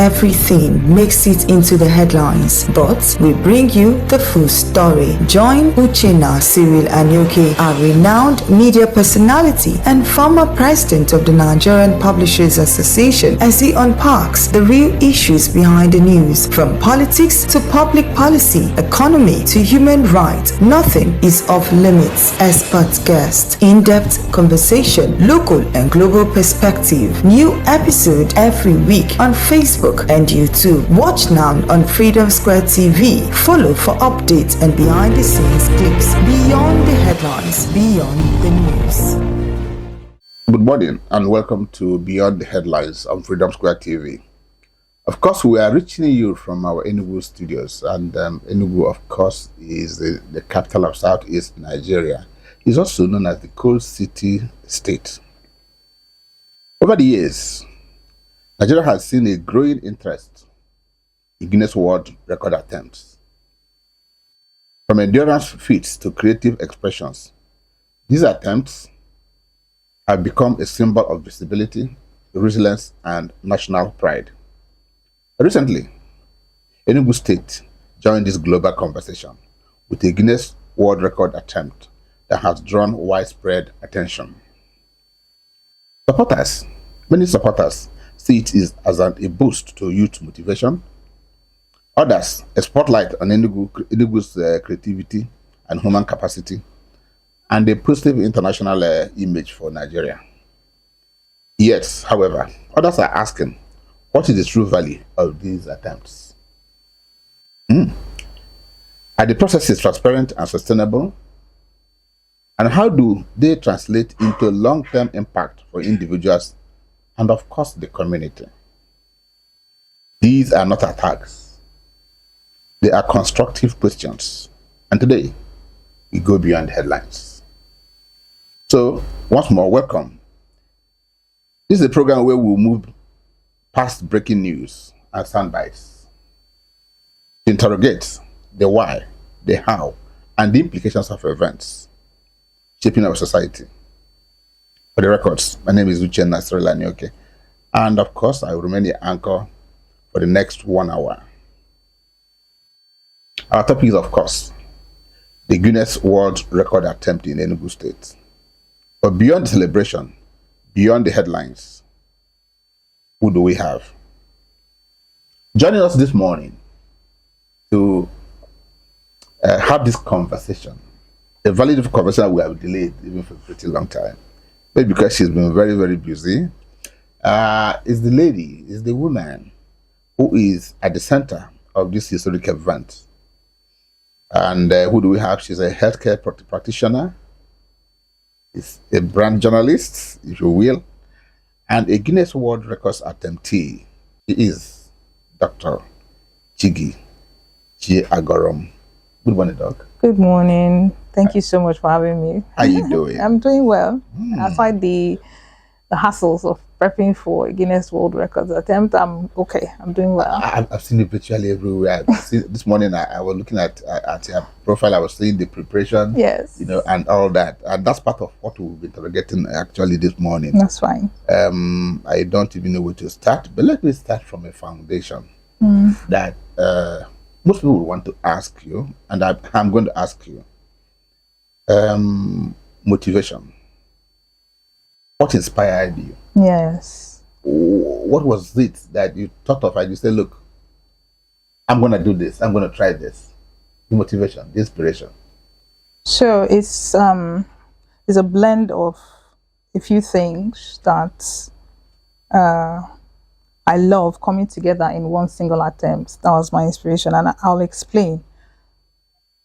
everything makes it into the headlines, but we bring you the full story. Join Uchenna Cyril Anyoke, a renowned media personality and former president of the Nigerian Publishers Association, as he unpacks the real issues behind the news, from politics to public policy, economy to human rights. Nothing is off limits. Expert guest, in-depth conversation, local and global perspective. New episode every week on Facebook and YouTube. Watch now on Freedomsquaretv. Follow for updates and behind the scenes clips. Beyond the headlines, beyond the news. Good morning and welcome to Beyond the Headlines on Freedomsquaretv. Of course, we are reaching you from our ENUGU studios, and ENUGU, of course, is the capital of Southeast Nigeria. It's also known as the Coal City State. Over the years, Nigeria has seen a growing interest in Guinness World Record attempts. From endurance feats to creative expressions, these attempts have become a symbol of visibility, resilience, and national pride. Recently, Enugu State joined this global conversation with a Guinness World Record attempt that has drawn widespread attention. Many supporters see it as a boost to youth motivation. Others, a spotlight on Enugu's creativity and human capacity, and a positive international image for Nigeria. Yet, however, others are asking, what is the true value of these attempts? Are the processes transparent and sustainable? And how do they translate into long-term impact for individuals and, of course, the community? These are not attacks. They are constructive questions. And today, we go beyond the headlines. So, once more, welcome. This is a program where we'll move past breaking news and soundbites to interrogate the why, the how, and the implications of events shaping our society. For the records, my name is Uchenna Cyril Anyoke, and of course, I will remain the anchor for the next 1 hour. Our topic is, of course, the Guinness World Record attempt in Enugu State. But beyond the celebration, beyond the headlines, who do we have? Joining us this morning to have this conversation, a valid conversation we have delayed even for a pretty long time, maybe because she's been very, very busy, is the woman who is at the center of this historic event. And who do we have? She's a healthcare practitioner, is a brand journalist, if you will, and a Guinness World Records attemptee. She is Dr. Chigi Agorom. Good morning, Doc. Good morning. Thank you so much for having me. How are you doing? I'm doing well. Aside the hassles of prepping for a Guinness World Records attempt, I'm okay. I'm doing well. I've seen it virtually everywhere. This morning I was looking at your profile. I was seeing the preparation, yes, and all that. And that's part of what we'll be interrogating actually this morning. That's fine. I don't even know where to start, but let me start from a foundation that most people will want to ask you, and I'm going to ask you. Motivation. What inspired you? Yes. What was it that you thought of and you said, look, I'm going to do this. I'm going to try this. The motivation, the inspiration. So it's a blend of a few things that I love coming together in one single attempt. That was my inspiration, and I'll explain.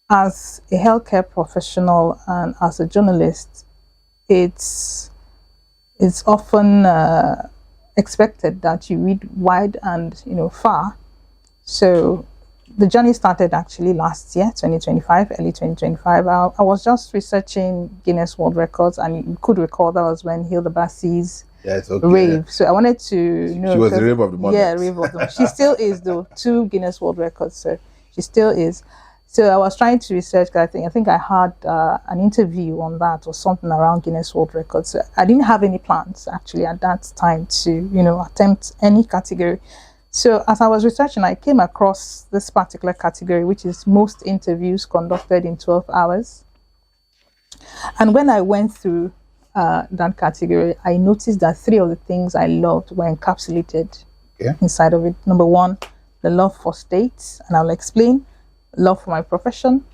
As a healthcare professional and as a journalist, it's often expected that you read wide and far. So the journey started actually last year, 2025, early 2025. I was just researching Guinness World Records, and you could recall that was when Hilda Bassi's rave. So I wanted to know. She was the rave of the month. Yeah, rave of the month. She still is, though. 2 Guinness World Records, so she still is. So I was trying to research. I think I had an interview on that or something around Guinness World Records. So I didn't have any plans actually at that time to attempt any category. So as I was researching, I came across this particular category, which is most interviews conducted in 12 hours. And when I went through that category, I noticed that 3 of the things I loved were encapsulated inside of it. Number 1, the love for states, and I'll explain, love for my profession,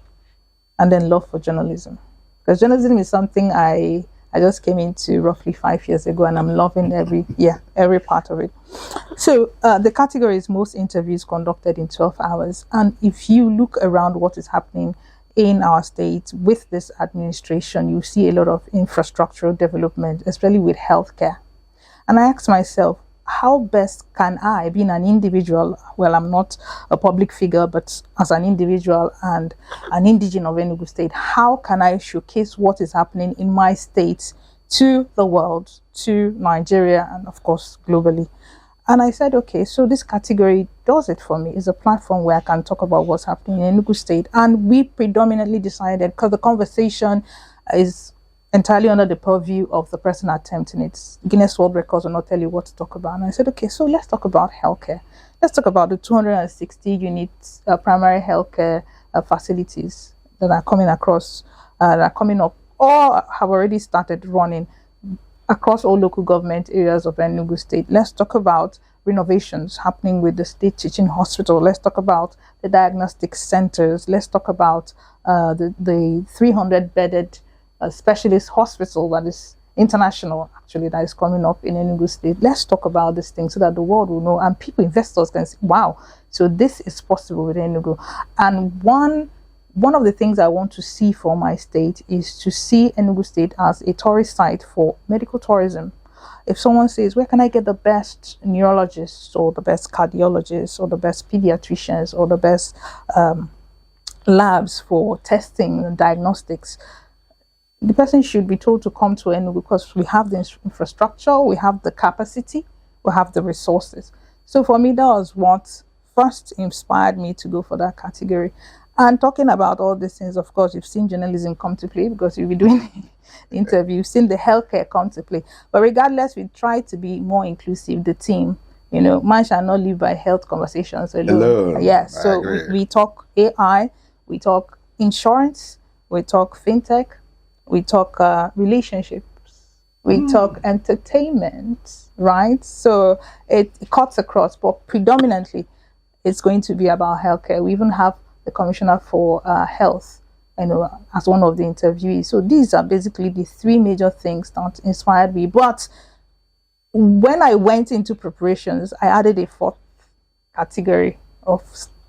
and then love for journalism. Because journalism is something I just came into roughly 5 years ago, and I'm loving every part of it. So the category is most interviews conducted in 12 hours. And if you look around what is happening in our state with this administration, you see a lot of infrastructural development, especially with healthcare. And I asked myself, how best can I, being an individual, well, I'm not a public figure, but as an individual and an indigene of Enugu State, how can I showcase what is happening in my state to the world, to Nigeria, and of course, globally? And I said, okay, so this category does it for me. It's a platform where I can talk about what's happening in Enugu State. And we predominantly decided, because the conversation is entirely under the purview of the person attempting it. Guinness World Records will not tell you what to talk about. And I said, okay, so let's talk about healthcare. Let's talk about the 260 units primary healthcare facilities that are coming across, that are coming up, or have already started running across all local government areas of Enugu State. Let's talk about renovations happening with the state teaching hospital. Let's talk about the diagnostic centers. Let's talk about the 300-bedded specialist hospital that is international, actually, that is coming up in Enugu State. Let's talk about this thing so that the world will know, and people, investors, can say, wow, so this is possible with Enugu. And one of the things I want to see for my state is to see Enugu State as a tourist site for medical tourism. If someone says, where can I get the best neurologists or the best cardiologists or the best pediatricians or the best labs for testing and diagnostics, the person should be told to come to Enugu, because we have the infrastructure, we have the capacity, we have the resources. So for me, that was what first inspired me to go for that category. And talking about all these things, of course, you've seen journalism come to play, because you'll be doing the interview. You've seen the healthcare come to play. But regardless, we try to be more inclusive, the team. You know, man shall not live by health conversations alone. Hello. Yes, so we talk AI, we talk insurance, we talk fintech, we talk relationships, we talk entertainment, right? So it cuts across, but predominantly it's going to be about healthcare. We even have the Commissioner for Health, you know, as one of the interviewees. So these are basically the 3 major things that inspired me. But when I went into preparations, I added a 4th category of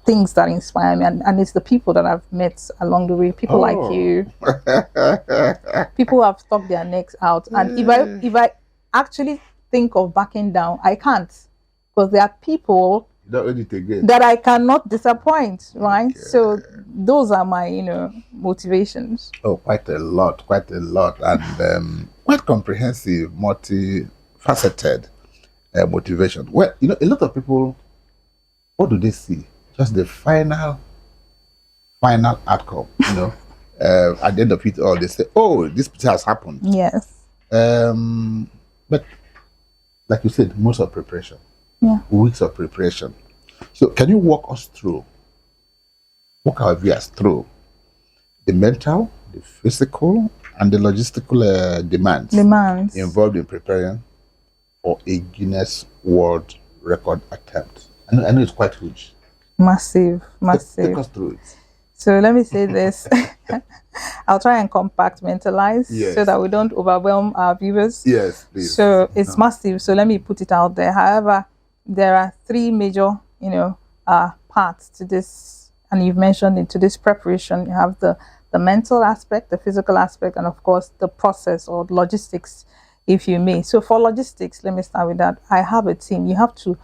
things that inspire me, and it's the people that I've met along the way. People like you, people who have stuck their necks out. And if I actually think of backing down, I can't, because there are people that I cannot disappoint, right? Okay. So those are my, motivations. Oh, quite a lot, and quite comprehensive, multifaceted motivation. Well, a lot of people, what do they see? Just the final outcome, at the end of it all, they say, oh, this has happened. Yes. But like you said, months of preparation. Yeah. Weeks of preparation. So can you walk our viewers through the mental, the physical, and the logistical demands involved in preparing for a Guinness World Record attempt? I know it's quite huge. Massive. Take us through it. So let me say this. I'll try and compartmentalize so that we don't overwhelm our viewers. Yes, please. So it's massive. So let me put it out there. However, there are 3 major, parts to this, and you've mentioned into this preparation. You have the mental aspect, the physical aspect, and of course the process or logistics, if you may. So for logistics, let me start with that. I have a team. You have to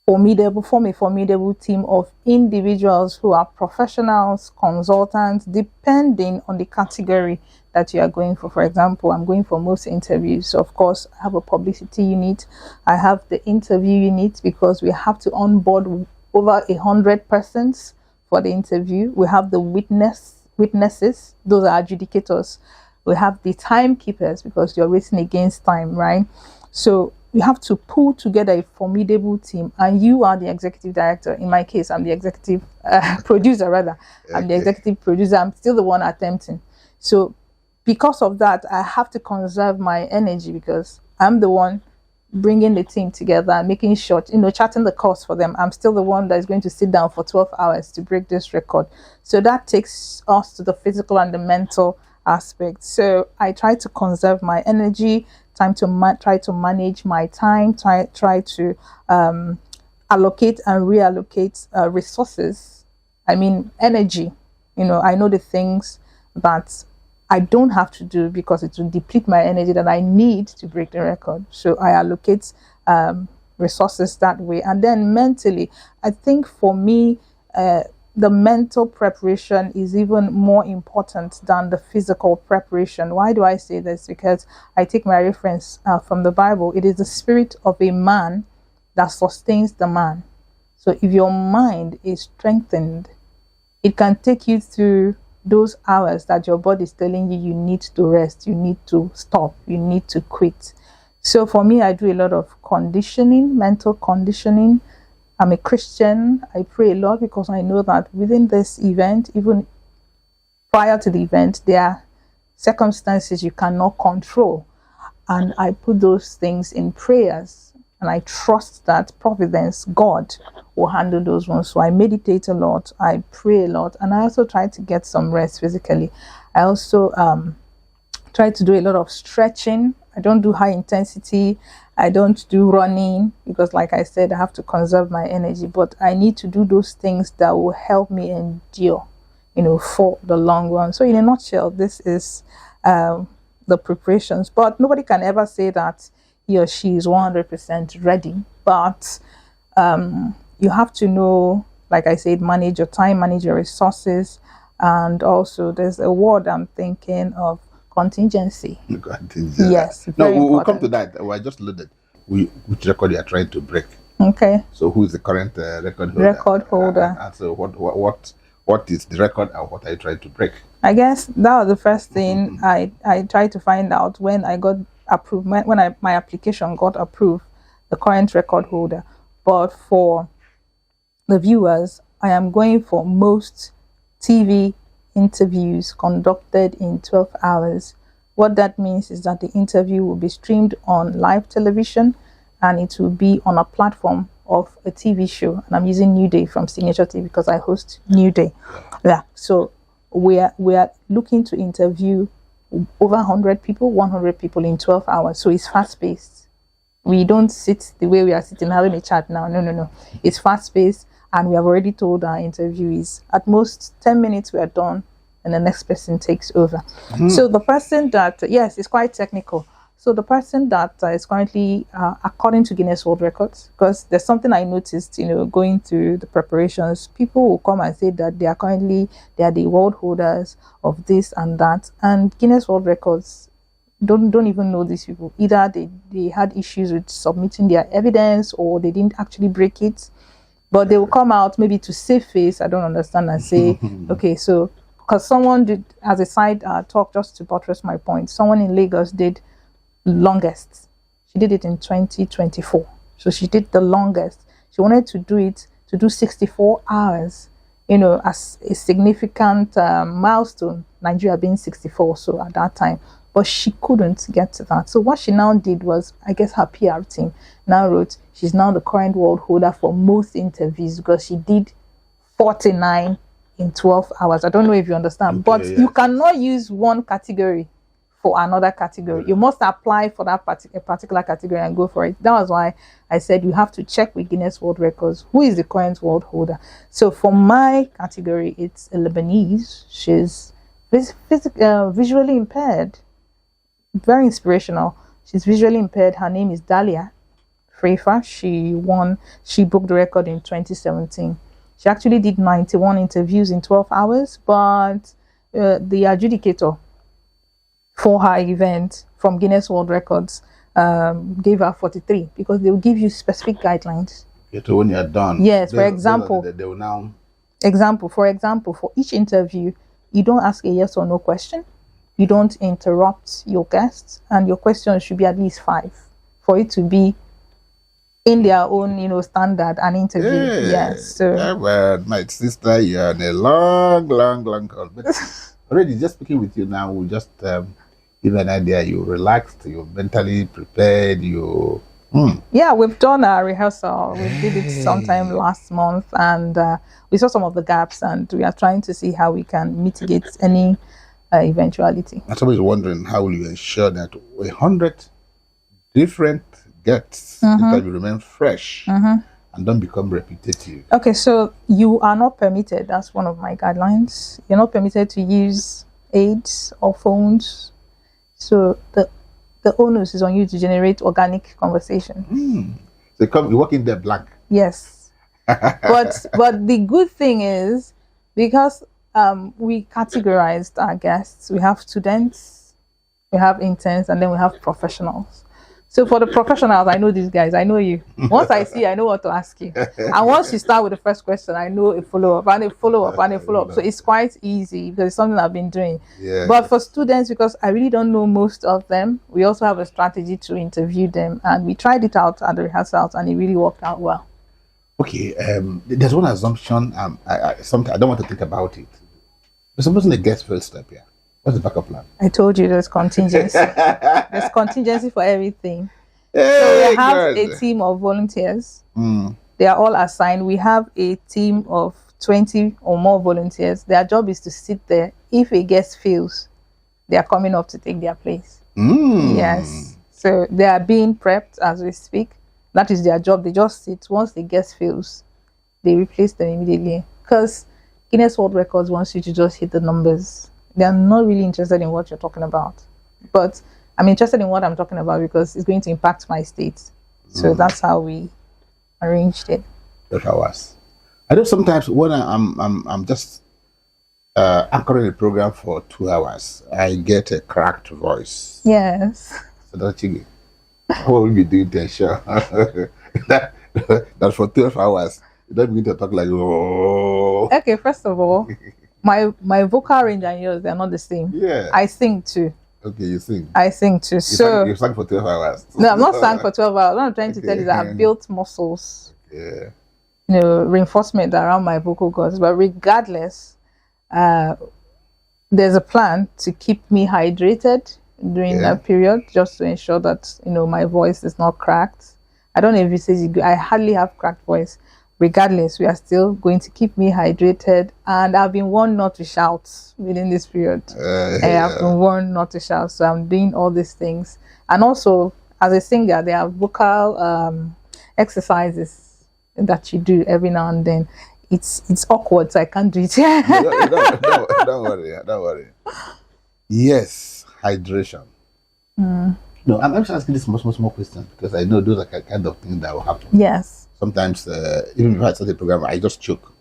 form a formidable team of individuals who are professionals, consultants, depending on the category that you are going for. For example, I'm going for most interviews. So of course, I have a publicity unit. I have the interview unit, because we have to onboard over 100 persons for the interview. We have the witnesses. Those are adjudicators. We have the timekeepers, because you're racing against time, right? So you have to pull together a formidable team, and you are the executive director. In my case, I'm the executive producer, rather. I'm the executive producer. I'm still the one attempting. So because of that, I have to conserve my energy, because I'm the one bringing the team together and making sure, charting the course for them. I'm still the one that is going to sit down for 12 hours to break this record. So that takes us to the physical and the mental aspect. So I try to conserve my energy, try to manage my time, try to allocate and reallocate resources. I mean, energy. I know the things that I don't have to do because it will deplete my energy that I need to break the record. So I allocate resources that way. And then mentally, I think for me, the mental preparation is even more important than the physical preparation. Why do I say this? Because I take my reference from the Bible. It is the spirit of a man that sustains the man. So if your mind is strengthened, it can take you through those hours that your body is telling you need to rest, you need to stop, you need to quit. So for me, I do a lot of conditioning, mental conditioning. I'm a Christian. I pray a lot because I know that within this event, even prior to the event, there are circumstances you cannot control. And I put those things in prayers. And I trust that Providence, God, will handle those ones. So I meditate a lot. I pray a lot. And I also try to get some rest physically. I also try to do a lot of stretching. I don't do high intensity. I don't do running because, like I said, I have to conserve my energy. But I need to do those things that will help me endure, for the long run. So in a nutshell, this is the preparations. But nobody can ever say that he or she is 100% ready. But you have to know, like I said, manage your time, manage your resources. And also there's a word I'm thinking of, contingency. Yes. We'll come to that. I just loaded which record you are trying to break. Okay. So who is the current record holder? Record holder. And so what is the record and what are you trying to break? I guess that was the first thing I tried to find out when I got approved, when my application got approved, the current record holder. But for the viewers, I am going for most TV interviews conducted in 12 hours. What that means is that the interview will be streamed on live television and it will be on a platform of a TV show. And I'm using New Day from Signature TV because I host New Day. Yeah. So we are looking to interview over 100 people in 12 hours. So it's fast paced. We don't sit the way we are sitting having a chat now. No. It's fast paced. And we have already told our interviewees at most 10 minutes we are done and the next person takes over. So the person that, yes, it's quite technical. So the person that is currently, according to Guinness World Records, because there's something I noticed, going through the preparations, people will come and say that they are the world holders of this and that. And Guinness World Records don't even know these people. Either they had issues with submitting their evidence or they didn't actually break it. But they will come out maybe to save face, I don't understand, and say, okay, so, because someone did, as a side talk, just to buttress my point, someone in Lagos did longest. She did it in 2024. So she did the longest. She wanted to do 64 hours, as a significant milestone, Nigeria being 64, so at that time. But she couldn't get to that. So what she now did was, I guess her PR team now wrote, she's now the current world holder for most interviews because she did 49 in 12 hours. I don't know if you understand, okay, but you cannot use one category for another category. You must apply for that particular category and go for it. That was why I said you have to check with Guinness World Records who is the current world holder. So for my category, it's a Lebanese. She's visually impaired. Very inspirational. She's visually impaired. Her name is Dalia Frefa. She broke the record in 2017. She actually did 91 interviews in 12 hours, but the adjudicator for her event from Guinness World Records gave her 43 because they will give you specific guidelines. So when you're done, yes, for example, they will now. For example, for each interview, you don't ask a yes or no question. You don't interrupt your guests, and your questions should be at least 5 for it to be in their own, standard and interview. Yeah. Yes. So Yeah, well, my sister, you're on a long call. But already just speaking with you now, we just give an idea. You relaxed, you're mentally prepared, you. yeah, we've done our rehearsal. We did it sometime last month, and we saw some of the gaps, and we are trying to see how we can mitigate any eventuality. And somebody's wondering how will you ensure that 100 different guests interview remain fresh and don't become repetitive. Okay, so you are not permitted. That's one of my guidelines. You're not permitted to use aids or phones. So the onus is on you to generate organic conversation. So you walk in there blank. Yes, but the good thing is, because we categorized our guests. We have students, we have interns, and then we have professionals. So for the professionals, I know these guys. I know you. Once I see, I know what to ask you. And once you start with the first question, I know a follow-up and a follow-up and a follow-up. So it's quite easy because it's something I've been doing. Yeah. But for students, because I really don't know most of them, we also have a strategy to interview them. And we tried it out at the rehearsals, and it really worked out well. Okay, there's one assumption. I don't want to think about it. But supposing the guest first step here, what's the backup plan? I told you there's contingency. There's contingency for everything. Hey, So we have good. a team of volunteers. They are all assigned. We have a team of 20 or more volunteers. Their job is to sit there. If a guest fails, they are coming up to take their place. Yes. So they are being prepped as we speak. That is their job. They just sit. Once the guest fails, they replace them immediately. Because Guinness World Records wants you to just hit the numbers. They are not really interested in what you're talking about. But I'm interested in what I'm talking about because it's going to impact my state. So that's how we arranged it. 12 hours. I know sometimes when I'm just anchoring a program for 2 hours, I get a cracked voice. Yes. So don't you? What will you be doing to ensure that for 12 hours you don't begin to talk like oh? Okay, first of all, my vocal range and yours, they're not the same. Yeah. I sing too. Okay, you sing. I sing too. You sang for 12 hours. No, I'm not sang for 12 hours. What I'm trying to tell you is that I've built muscles. Yeah. Reinforcement around my vocal cords. But regardless, there's a plan to keep me hydrated during that period, just to ensure that my voice is not cracked. I don't know if it says I hardly have cracked voice. Regardless, we are still going to keep me hydrated, and I've been warned not to shout within this period. I have been warned not to shout, so I'm doing all these things. And also, as a singer, there are vocal exercises that you do every now and then. It's awkward, so I can't do it. Don't worry. Yes, hydration. No, I'm just asking this small questions because I know those are kind of things that will happen. Yes. Sometimes, even if I start a program, I just choke.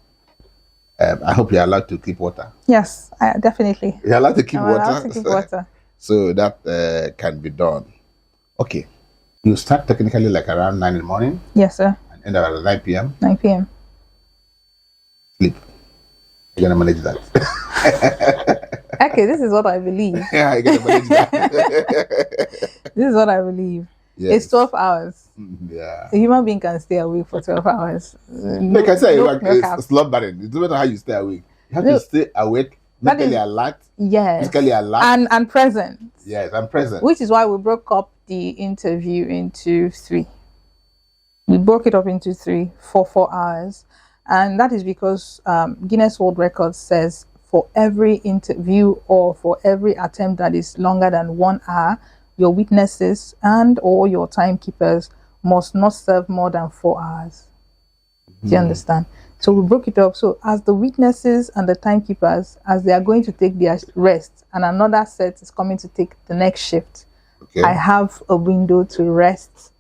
I hope you're allowed to keep water. Yes, definitely. You're allowed to keep I'm water. allowed to keep water. So that can be done. Okay. You start technically like around 9 in the morning Yes, sir. and end at 9 p.m. 9 p.m. Sleep. You're going to manage that. Okay, this is what I believe. Yeah, you're going to manage that. This is what I believe. Yes. It's 12 hours. Yeah. A human being can stay awake for 12 hours. Like I said, cap. it's slumbering. It doesn't matter how you stay awake. You have to stay awake, mentally alert, Yes. physically alert. And present. Yes, I'm present. Which is why we broke up the interview into 3. We broke it up into 3 for 4 hours. And that is because Guinness World Records says for every interview or for every attempt that is longer than 1 hour, your witnesses and or your timekeepers must not serve more than 4 hours. Do you understand? So we broke it up. So as the witnesses and the timekeepers, as they are going to take their rest, and another set is coming to take the next shift, Okay. I have a window to rest,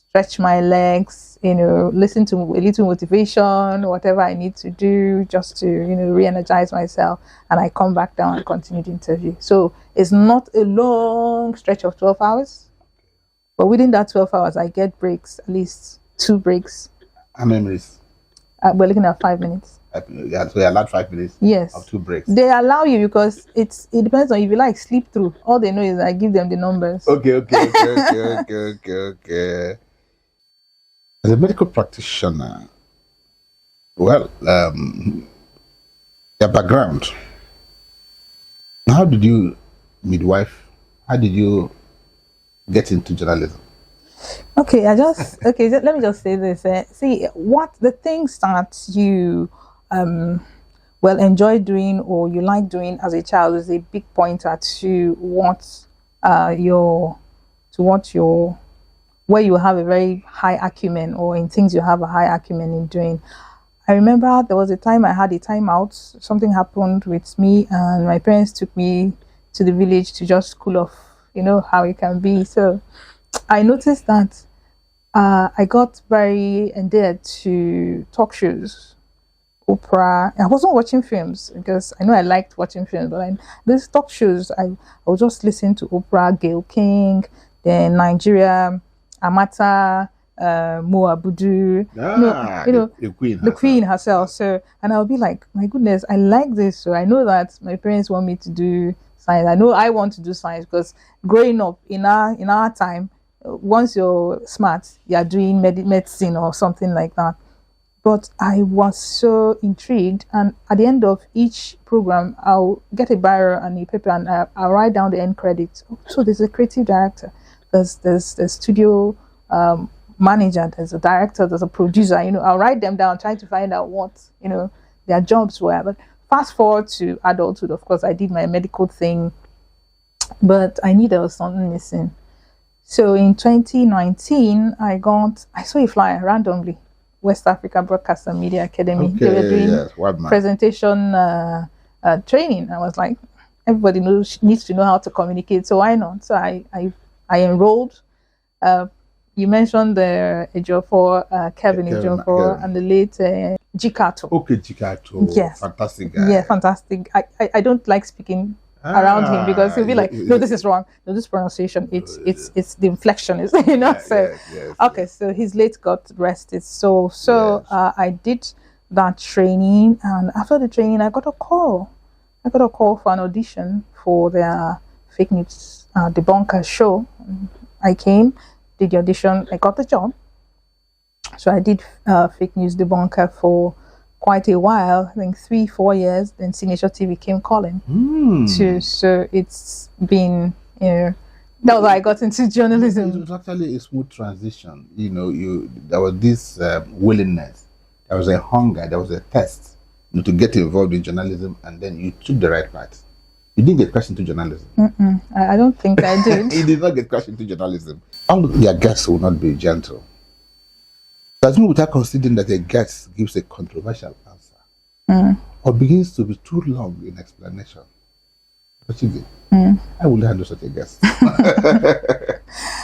stretch my legs, listen to a little motivation, whatever I need to do, just to, re-energize myself. And I come back down and continue the interview. So it's not a long stretch of 12 hours. But within that 12 hours, I get breaks, at least 2 breaks. How many minutes? We're looking at 5 minutes. Yeah, so you're allowed 5 minutes Yes. of 2 breaks. They allow you because it depends on if you like sleep through. All they know is I give them the numbers. Okay. As a medical practitioner, well, your background. How did you midwife? How did you get into journalism? Okay, let me just say this. See, what the things that you enjoy doing or you like doing as a child is a big pointer to what your where you have a very high acumen, or in things you have a high acumen in doing. I remember there was a time I had a timeout. Something happened with me, and my parents took me to the village to just cool off. You know how it can be. So I noticed that I got very endeared to talk shows, opera. I wasn't watching films because I know I liked watching films, but these talk shows, I would just listen to opera, Gail King, then Nigeria, Amata, Mo Abudu, the queen herself. So, and I'll be like, my goodness, I like this. So I know that my parents want me to do science. I know I want to do science because growing up in our time, once you're smart, you're doing medicine or something like that. But I was so intrigued, and at the end of each program, I'll get a biro and a paper, and I'll write down the end credits. So there's a creative director, there's the studio manager, there's a director, there's a producer. I'll write them down, trying to find out what their jobs were. But fast forward to adulthood, of course, I did my medical thing, but I knew there was something missing. So in 2019, I saw a flyer randomly, West Africa Broadcast and Media Academy. Okay, they were doing presentation training. I was like, everybody needs to know how to communicate, so why not? So I enrolled. You mentioned the Ejiofor, Kevin Ejiofor, and the late Jikato. Okay, Jikato. Yes. Fantastic guy. Yeah, fantastic. I don't like speaking around him because he'll be like, no, this is wrong. No, this pronunciation, it's the inflection is, Yes. Okay, so his late got rested. So yes. I did that training, and after the training, I got a call. For an audition for their fake news debunker show. I came, did the audition, I got the job. So I did fake news debunker for quite a while, I think 3-4 years. Then Signature TV came calling. So it's been, that was how I got into journalism. It was actually a smooth transition. There was this willingness, there was a hunger, there was a thirst to get involved in journalism, and then you took the right path. You didn't get crushed into journalism. I don't think I did. You did not get crushed into journalism. All of your guests will not be gentle. That's me without considering that a guest gives a controversial answer or begins to be too long in explanation. What you do? I will handle such a guest.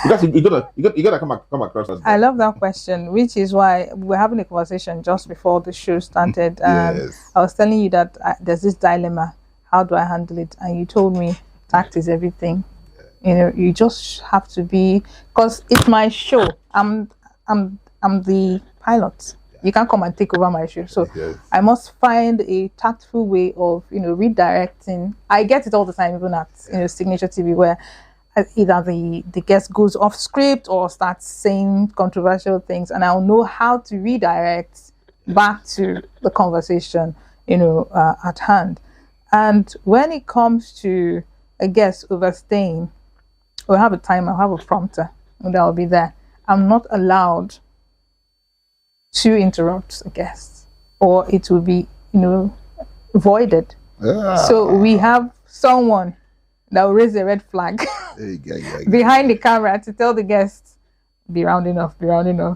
Because you gotta come across as I love that question, which is why we were having a conversation just before the show started. Yes. I was telling you that there's this dilemma. How do I handle it? And you told me tact is everything. You just have to be, because it's my show. I'm the pilot. You can't come and take over my show. So yes. I must find a tactful way of, redirecting. I get it all the time, even at Signature TV, where either the guest goes off script or starts saying controversial things, and I'll know how to redirect back to the conversation, at hand. And when it comes to a guest overstaying, we'll have a timer, I'll have a prompter, and I'll be there. I'm not allowed to interrupt a guest, or it will be, voided. So we have someone that will raise a red flag behind the camera to tell the guests, be rounding off.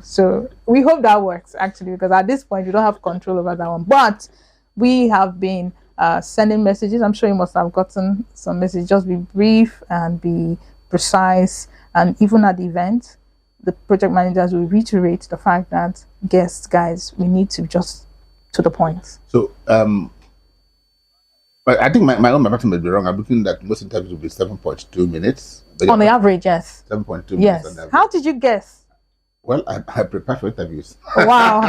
So we hope that works, actually, because at this point, you don't have control over that one. But we have been sending messages. I'm sure you must have gotten some messages. Just be brief and be precise. And even at the event, the project managers will reiterate the fact that guests, guys, we need to just to the point. So I think my own pattern may be wrong. I'm looking that most interviews will be 7.2 minutes. On the average, yes. 7.2 yes. minutes. How did you guess? Well, I prepare for interviews. Wow.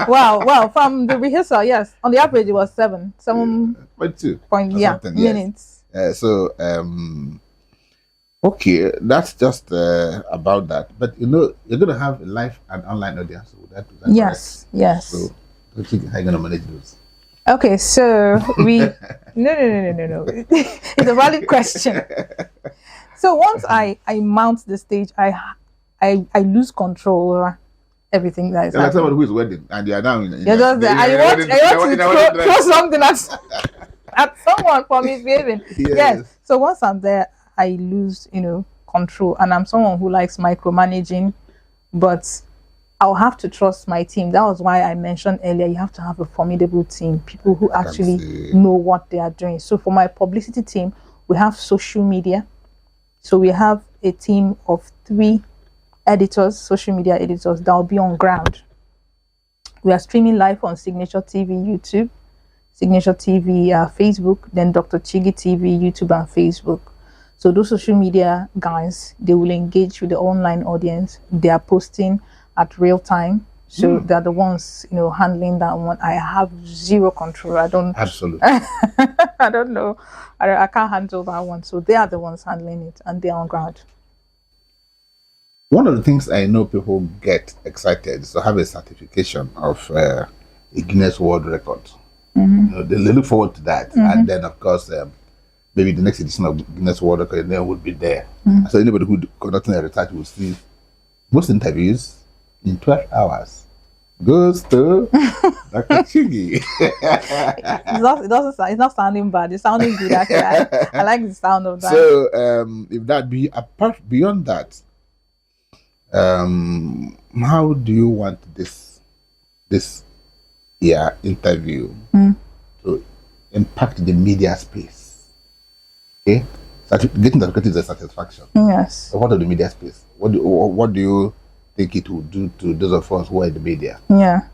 Wow. From the rehearsal, yes. On the average, it was 7.2 minutes. Okay, that's just about that. But you know, you're going to have a live and online audience. So is that Yes, correct? yes. So, how are you going to manage those? Okay, so no. It's a valid question. So once I mount the stage, I lose control over everything that is You're like happening. someone who is wedding, and you are now in You're just there. I want to throw something at someone for misbehaving. Yes. So once I'm there, I lose, control, and I'm someone who likes micromanaging, but I'll have to trust my team. That was why I mentioned earlier, you have to have a formidable team, people who actually know what they are doing. So for my publicity team, we have social media. So we have a team of 3 editors, social media editors, that will be on ground. We are streaming live on Signature TV, YouTube, Signature TV, Facebook, then Dr. Chigi TV, YouTube and Facebook. So those social media guys, they will engage with the online audience. They are posting at real time. So they're the ones, handling that one. I have zero control. I don't. Absolutely. I don't know. I can't handle that one. So they are the ones handling it, and they're on ground. One of the things I know people get excited is to have a certification of a Guinness World Record. They look forward to that, and then of course maybe the next edition of Guinness World Record then would be there. So anybody who conducting a research will see most interviews in 12 hours goes to Dr. Chigi. It's not sounding bad. It's sounding good. Actually, I like the sound of that. So if that be apart beyond that, how do you want this interview to impact the media space? Okay, getting the is a satisfaction. Yes. So what of the media space? What do you think it will do to those of us who are in the media? Yeah.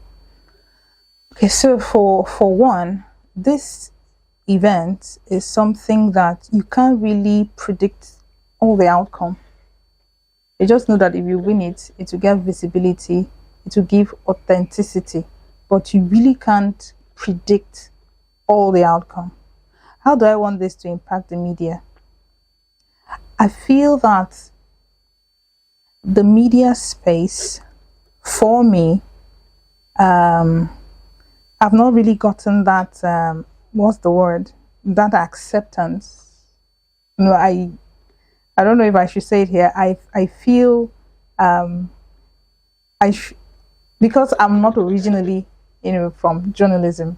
Okay, so for one, this event is something that you can't really predict all the outcome. You just know that if you win it, it will get visibility, it will give authenticity, but you really can't predict all the outcome. How do I want this to impact the media? I feel that the media space, for me, I've not really gotten that, what's the word? That acceptance. I don't know if I should say it here. I feel because I'm not originally, from journalism,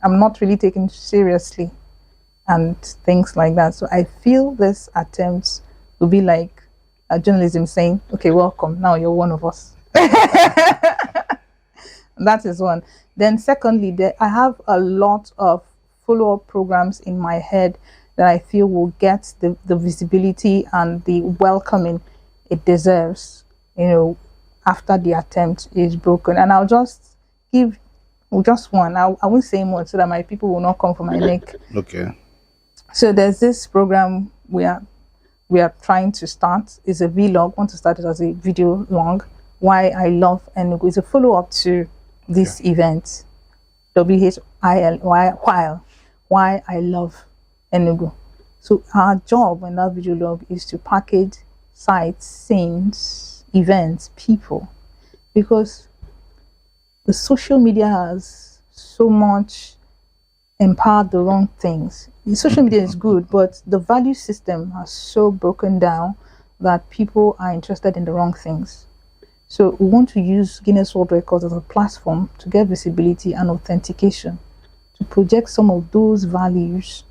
I'm not really taken seriously and things like that. So I feel this attempt will be like journalism saying, okay, welcome, now you're one of us. That is one. Then secondly, I have a lot of follow-up programs in my head that I feel will get the visibility and the welcoming it deserves, after the attempt is broken. And I'll just give just one. I won't say more so that my people will not come for my neck. Okay. So there's this program we are trying to start. It's a vlog. Want to start it as a video long. Why I love ENUGU. It's a follow-up to this event. WHILE. Why I love ENUGU. So our job in that video log is to package sites, scenes, events, people, because the social media has so much empowered the wrong things. The social media is good, but the value system has so broken down that people are interested in the wrong things. So we want to use Guinness World Records as a platform to get visibility and authentication, to project some of those values.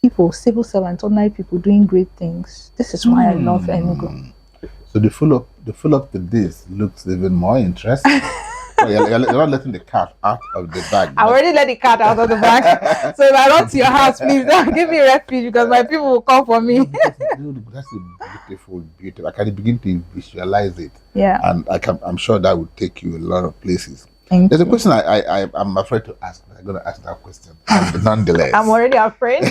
People, civil servants, ordinary people doing great things. This is why I love ENUGU. So the follow-up to this looks even more interesting. You're not letting the cat out of the bag. I already let the cat out of the bag. So if I run to your house, please don't give me refuge, because my people will come for me. That's a beautiful. I can begin to visualize it. Yeah. And I'm sure that would take you a lot of places. There's a question I'm afraid to ask, but I'm going to ask that question nonetheless. I'm already afraid.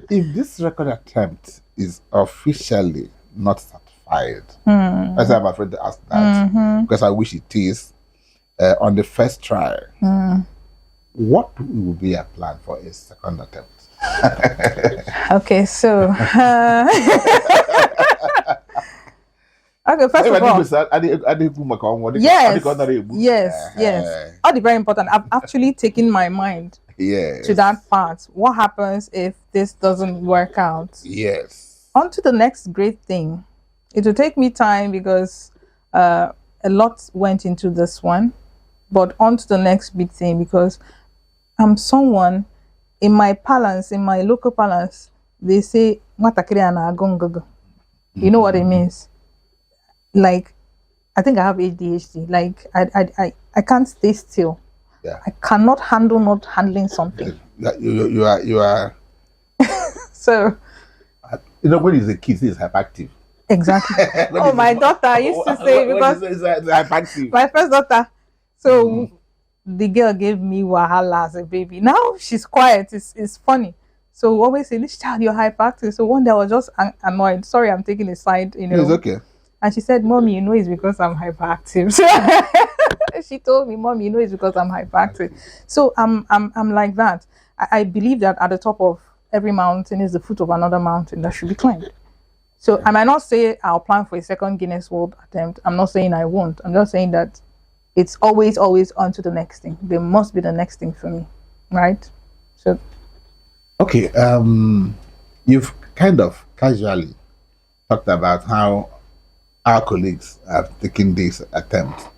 If this record attempt is officially not certified, that's why I'm afraid to ask that, because I wish it is, on the first try, what will be a plan for a second attempt? Okay, so okay, first of all, yes. All the very important. I've actually taken my mind to that part. What happens if this doesn't work out? Yes. On to the next great thing. It will take me time because a lot went into this one, but on to the next big thing because I'm someone in my palace, in my local palace, they say, you know what it means? Like, I think I have ADHD. Like, I can't stay still. Yeah. I cannot handle not handling something. You are. So, you know, when he's a kid, he's hyperactive. Exactly. Oh, my daughter used to say, because hyperactive. My first daughter. So the girl gave me wahala as a baby. Now she's quiet. It's funny. So we always say, this child, you're hyperactive. So one day I was just annoyed. Sorry, I'm taking a side, you know. It's okay. And she said, Mommy, you know it's because I'm hyperactive. So she told me, Mommy, you know it's because I'm hyperactive. So I'm like that. I believe that at the top of every mountain is the foot of another mountain that should be climbed. So I might not say I'll plan for a second Guinness World attempt. I'm not saying I won't. I'm just saying that it's always on to the next thing. There must be the next thing for me, right? So, okay. You've kind of casually talked about how our colleagues have taken this attempt.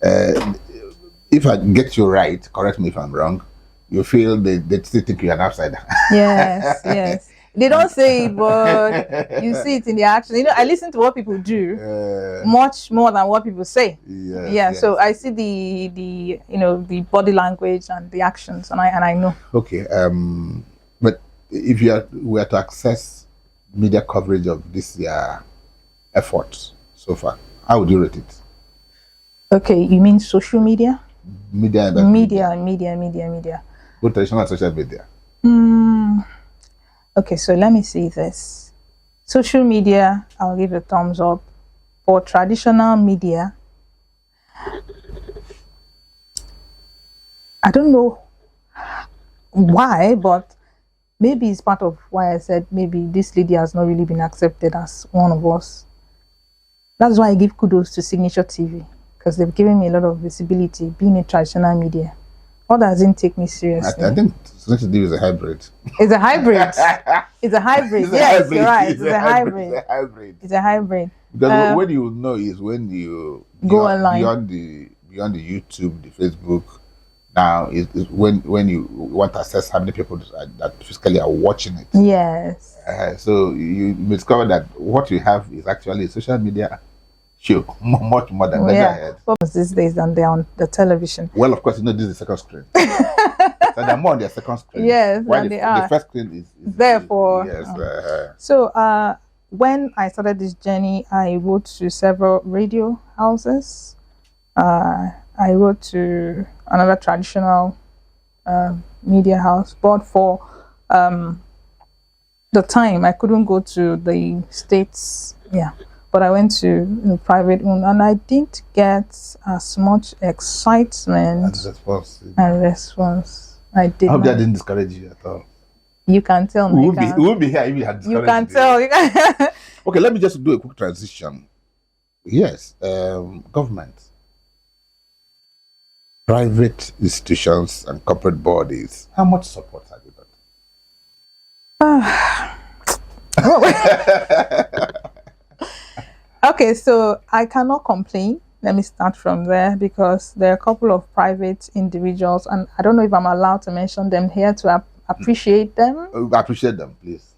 If I get you right, correct me if I'm wrong, you feel they still think you're an outsider. Yes, yes. They don't say it, but you see it in the action. You know, I listen to what people do much more than what people say. Yes, yes. So I see the the body language and the actions, and I know. Okay. But if you were to access media coverage of this efforts so far, how would you rate it? Okay, you mean social media? Media. Both traditional and social media. Okay, so let me see this. Social media, I'll give a thumbs up. For traditional media, I don't know why, but maybe it's part of why I said maybe this lady has not really been accepted as one of us. That's why I give kudos to Signature TV, because they've given me a lot of visibility being in traditional media. All that doesn't take me seriously. I think Signature TV is a hybrid. It's a hybrid. It's a hybrid. Yes, you're right. It's a hybrid. It's a hybrid. It's a hybrid. Because when you know is when you go online beyond the YouTube, the Facebook. Now is when you want to assess how many people that physically are watching it. Yes. So you discover that what you have is actually a social media show, much more than Letterhead. These days than they're on the television. Well, of course, you know this is the second screen. So they're more on their second screen. Yes, while they are. The first screen is there for. Yes. So when I started this journey, I wrote to several radio houses. I wrote to another traditional media house, but for the time I couldn't go to the States. Yeah. But I went to private one, and I didn't get as much excitement and response. I did. I hope that didn't discourage you at all. You can tell me. We would be here if you had discouraged you. Can tell. Okay, let me just do a quick transition. Yes, government, private institutions, and corporate bodies. How much support have you got? Okay, so I cannot complain. Let me start from there, because there are a couple of private individuals, and I don't know if I'm allowed to mention them here to appreciate them. Appreciate them, please.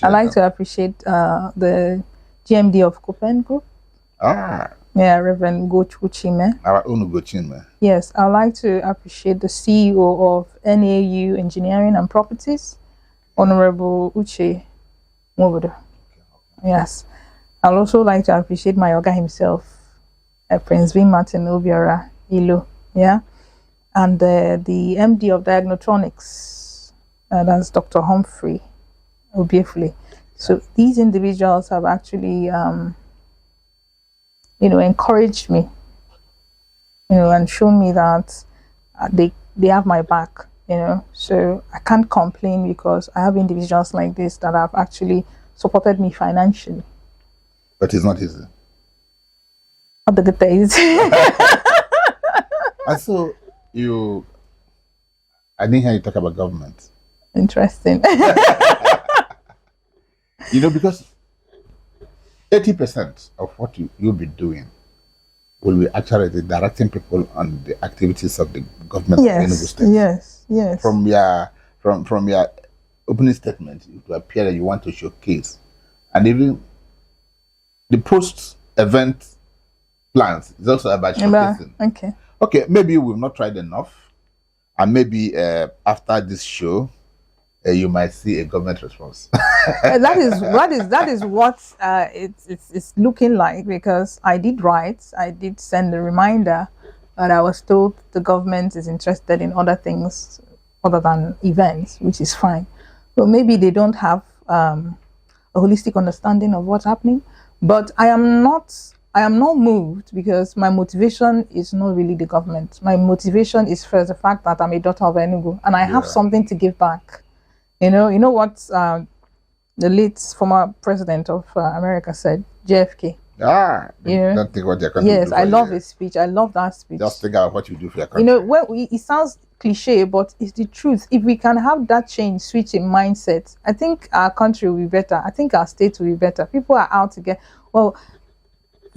I'd like to appreciate the GMD of Copen Group. Yeah, Reverend Gochuchime. Our own Gochuchime. Yes, I'd like to appreciate the CEO of NAU Engineering and Properties, Honorable Uche Mobodo. Yes. I'd also like to appreciate my Oga himself, Prince V. Martin Obiora Ilo, yeah, and the MD of Diagnotronics, that's Dr. Humphrey Obiefule. So these individuals have actually, encouraged me, and shown me that they have my back, So I can't complain because I have individuals like this that have actually supported me financially. But it's not easy. Not the good days. And so I didn't hear you talk about government. Interesting. Because 80% of what you'll be doing will be actually directing people on the activities of the government of Enugu State. Yes. From your opening statement, it will appear that you want to showcase, and even the post-event plans is also about showcasing. Okay, maybe we've not tried enough, and maybe after this show, you might see a government response. that is what it's looking like, because I did write, I did send a reminder, but I was told the government is interested in other things other than events, which is fine. So maybe they don't have a holistic understanding of what's happening. But I am not moved, because my motivation is not really the government. My motivation is first the fact that I'm a daughter of Enugu and I have something to give back. You know what the late former president of America said, JFK. Don't think what you're going to do. Yes, I love his speech. I love that speech. Just think about what you do for your country. It sounds cliche, but it's the truth. If we can have that change, switch in mindset, I think our country will be better. I think our state will be better. People are out to get, for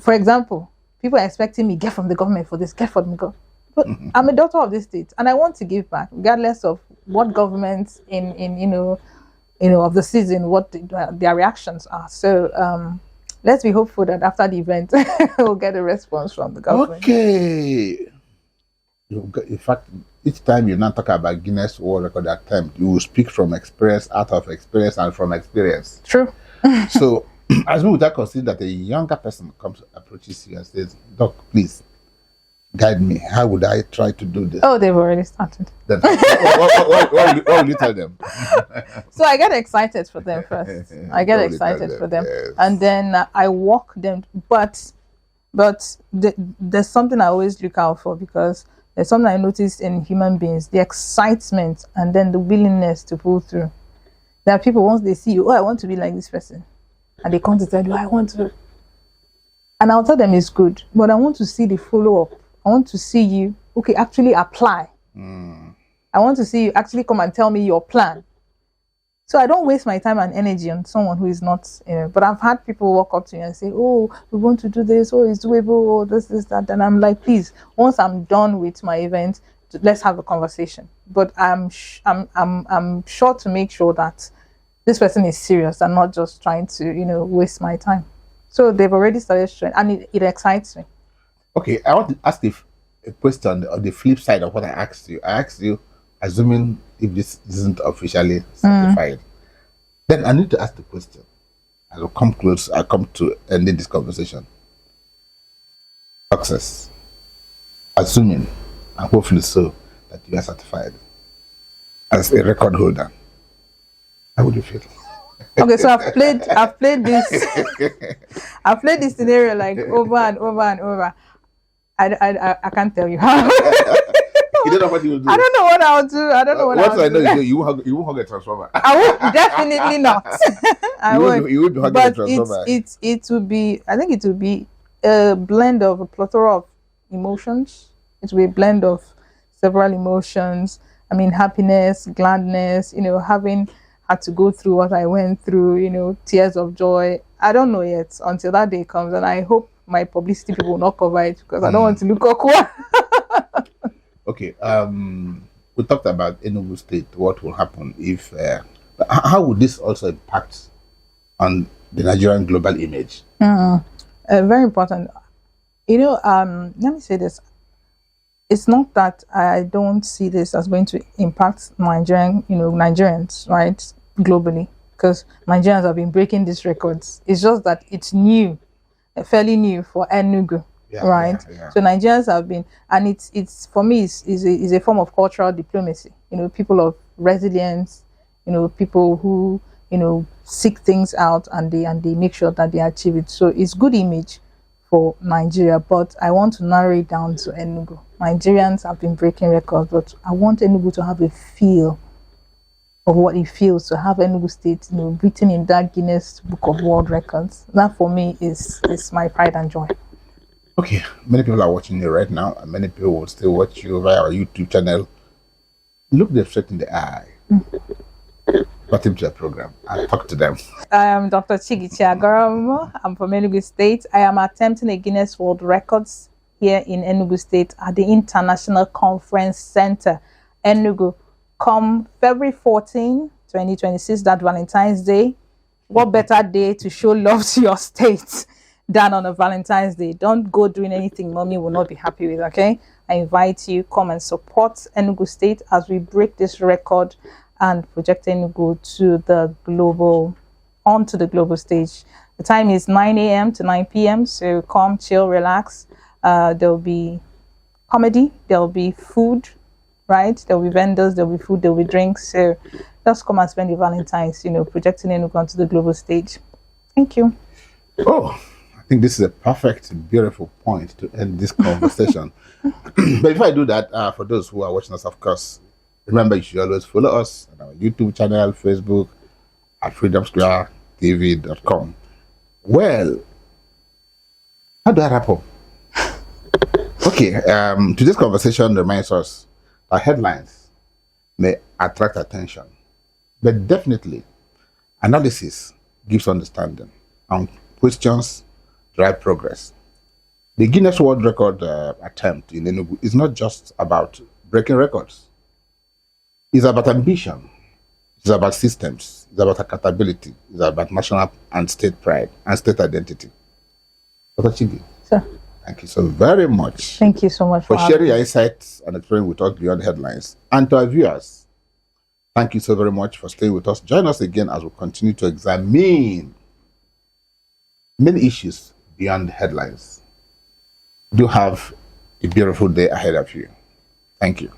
example, people are expecting me, get from the government for this, get from the government. But I'm a daughter of this state and I want to give back, regardless of what governments of the season, what their reactions are. So let's be hopeful that after the event we'll get a response from the government. Okay. In fact, each time you now talk about Guinness World Record attempt, you will speak from experience, out of experience, and from experience. True. So, as we would consider that a younger person approaches you and says, "Doc, please guide me. How would I try to do this?" Oh, they've already started. Then, what will you tell them? So I get excited for them first. I get excited for them, yes. And then I walk them. But there's something I always look out for, because there's something I noticed in human beings: the excitement and then the willingness to pull through. There are people, once they see you, I want to be like this person, and they come to tell you, I want to. And I'll tell them it's good, but I want to see the follow-up. I want to see you, actually apply. I want to see you actually come and tell me your plan. So I don't waste my time and energy on someone who is not, but I've had people walk up to me and say, oh, we want to do this, oh, it's doable, oh, this, that. And I'm like, please, once I'm done with my event, let's have a conversation. But I'm sure to make sure that this person is serious and not just trying to, waste my time. So they've already started showing, and it excites me. Okay, I want to ask a question on the flip side of what I asked you. I asked you, assuming if this isn't officially certified, then I need to ask the question. I will come close. I come to ending this conversation. Success, assuming, and hopefully so, that you are certified as a record holder. How would you feel? Okay, so I've played this I've played this scenario like over and over and over. I can't tell you how. You don't know what you will do. I don't know what I'll do. I don't know what I'll do. Know, you won't hug a transformer. I won't, definitely not. You would be hugging a transformer. It would be, I think it would be a blend of a plethora of emotions. It will be a blend of several emotions. I mean, happiness, gladness, having had to go through what I went through, tears of joy. I don't know yet until that day comes, and I hope my publicity people will not cover it, because I don't want to look awkward. Okay, we talked about Enugu State, what will happen if, how would this also impact on the Nigerian global image? Very important. Let me say this. It's not that I don't see this as going to impact Nigerians, right, globally, because Nigerians have been breaking these records. It's just that it's new, fairly new for ENUGU. Right. Yeah. So Nigerians have been, and it's for me is a form of cultural diplomacy. People of resilience, people who seek things out and they make sure that they achieve it. So it's good image for Nigeria, but I want to narrow it down to Enugu. Nigerians have been breaking records, but I want Enugu to have a feel of what it feels to have Enugu State, written in that Guinness Book of World Records. That for me is my pride and joy. Okay, many people are watching you right now, and many people will still watch you via our YouTube channel. Look them straight in the eye. Got into the program and talk to them. I am Dr. Chigichi Agaram. I'm from Enugu State. I am attempting a Guinness World Records here in Enugu State at the International Conference Center, Enugu. Come February 14, 2026, that Valentine's Day. What better day to show love to your state than on a Valentine's Day? Don't go doing anything mommy will not be happy with, okay? I invite you, come and support Enugu State as we break this record and project Enugu to the global, onto the global stage. The time is 9 a.m. to 9 p.m. So come, chill, relax. There'll be comedy, there'll be food, right? There'll be vendors, there'll be food, there'll be drinks. So just come and spend your Valentine's, projecting Enugu onto the global stage. Thank you. Oh, I think this is a perfect, beautiful point to end this conversation. But before I do that, for those who are watching us, of course, remember you should always follow us on our YouTube channel, Facebook, at freedomsquaretv.com. Well, how do I wrap up? Okay, today's conversation reminds us that headlines may attract attention, but definitely analysis gives understanding and questions drive progress. The Guinness World Record attempt in Enugu is not just about breaking records. It's about ambition. It's about systems. It's about accountability. It's about national and state pride and state identity. Dr. Chidi, Sir, thank you so very much. thank you so much for sharing having your me. insights and exploring with us beyond headlines. And to our viewers, thank you so very much for staying with us. Join us again as we continue to examine many issues beyond headlines. Do have a beautiful day ahead of you. Thank you.